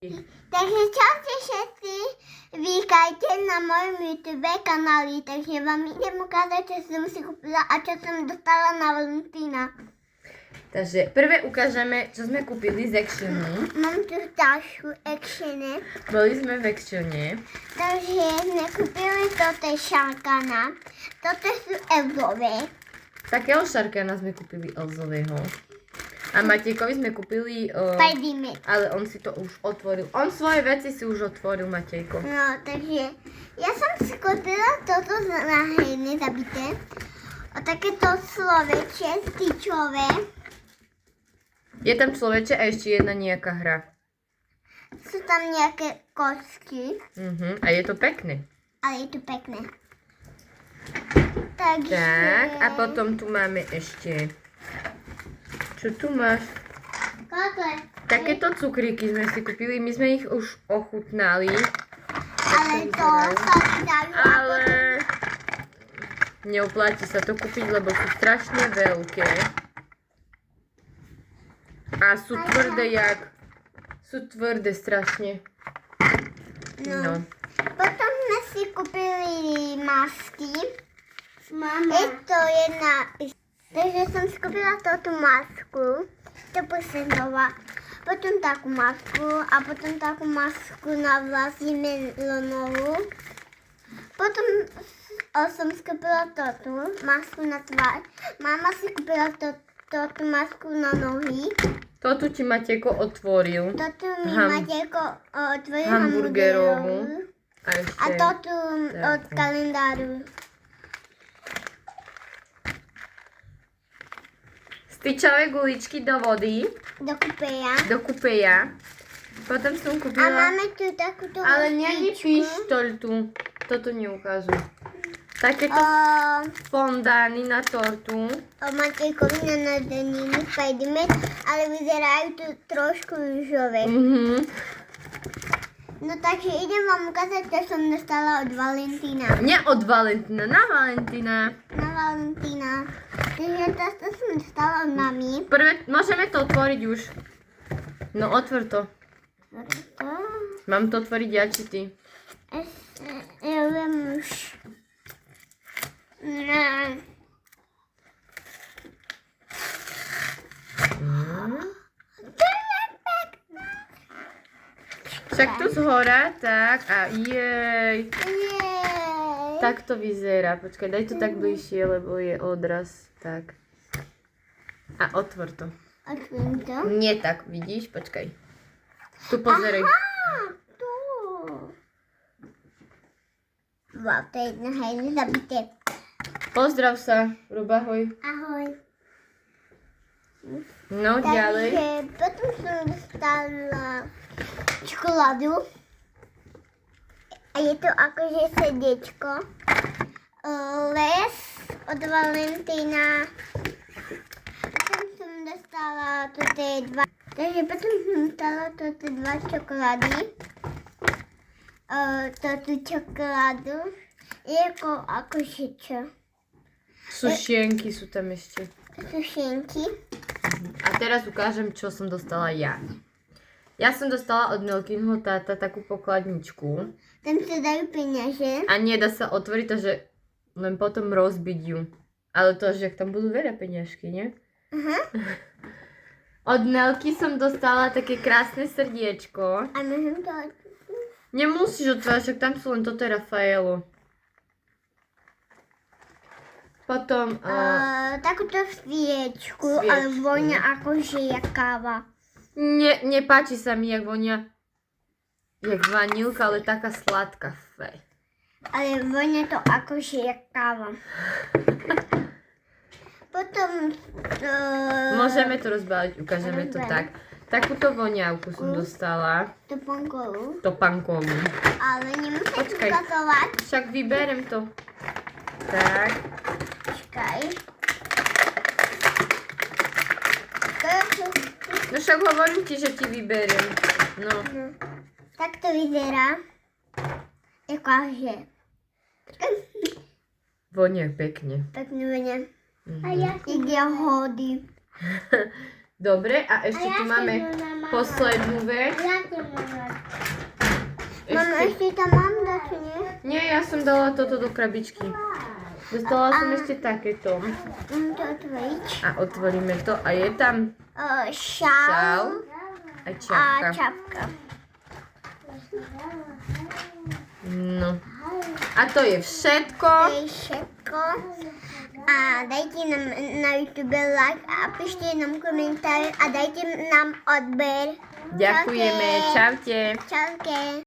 Takže čaute všetci, vítajte na mojom YouTube kanáli, takže vám idem ukázať, čo som si kúpila a čo som dostala na Valentína. Takže prvé ukážeme, čo sme kúpili z Actionu. Mám tu ďalšiu Actione. Boli sme v Actione. Takže sme kúpili toto šarkana, toto sú Elzové. Takého šarkana sme kúpili Elzového. A Matejkovi sme kúpili... Pajdime. Ale on si to už otvoril. On svoje veci si už otvoril, Matejko. No, takže ja som si kúpila toto náhradné zabité. A takéto človeče styčové. Je tam človeče a ešte jedna nejaká hra. Sú tam nejaké kocky. A je to pekné. Ale je to pekné. Takže... Tak, a potom tu máme ešte... Čo tu máš? Takéto cukríky sme si kúpili, my sme ich už ochutnali. Ale to sa dajú. Ale neoplatí sa to kúpiť, lebo sú strašne veľké. A sú tvrdé sú tvrdé strašne. No. Potom sme si kúpili masky. Je to jedna... Takže som si kúpila túto masku. To posledová. Potom takú masku a potom takú masku na vlasy melonovú. Potom som si kúpila túto masku na tvár. Mama si kúpila túto masku na nohy. Toto ti Matejko otvoril. Toto mi Matejko otvoril hamburgerovú. A toto od kalendáru. Styčové guličky do vody. Do kupeja. Potom som kúpila... A máme tu takúto ale nie pištoľ tu. Toto neukážu. Takéto fondány na tortu. Matejkovi na narodeniny Spiderman, ale vyzerajú tu trošku rúžové. No takže idem vám ukázať, čo som dostala od Valentína. Nie od Valentína, na Valentína. Na Valentína. Takže to som dostala od mami. Prvé, môžeme to otvoriť už. No otvor to. Mám to otvoriť ja či ty? Ja viem už. Však tu zhora, tak a jej. Tak to vyzerá. Počkaj, daj to tak bližšie, lebo je odraz. Tak. A otvor to. Otvorím to? Nie tak, vidíš? Počkaj. Tu pozeraj. Aha, tu. Wow, to je nahajne zabité. Pozdrav sa, rob ahoj. Ahoj. No, ďalej. Takže potom som dostala čokoládu. A je to akože srdiečko. Les od Valentína. Potom som dostala toto dva. Takže potom som dostala toto dva čokolády. Toto čokoládu. Je akože čo? Sušienky sú tam ešte. Sušienky. A teraz ukážem, čo som dostala ja. Ja som dostala od Milkinho táta takú pokladničku. Tam sa dajú peniaze. A nedá sa otvoriť, takže len potom rozbiť ju. Ale to, že tam budú veľa peniažky, nie? Od Nelky som dostala také krásne srdiečko. A môžem to... Nemusíš otvárať, však tam sú len toto je Rafaelo. Potom... takúto sviečku, ale vonia akože jak káva. Nepáči sa mi, jak vonia jak vanilka, ale taká sladká. Fej. Ale vonia to akože jak káva. Potom... Môžeme to rozbaliť, ukážeme to tak. Takúto voňavku som dostala. Topankovú. Ale nemusíš ukazovať. Však vyberem to. Tak. Počkaj. No však hovorím ti, že ti vyberiem. No. Tak to vyzerá. Jakože. Vonia pekne. Pekne vonia. A ja jahody. Dobre, a ešte tu máme poslednú vec. tam mám dať, nie? Nie, ja som dala toto do krabičky. Dostala som ešte takéto. Mám to otvoriť. A otvoríme to a je tam Šál šál a a čapka. čapka. No. A to je všetko. To je všetko. A dajte nám na YouTube like a píšte nám komentár a dajte nám odber. Ďakujeme. Čaute. Čaute.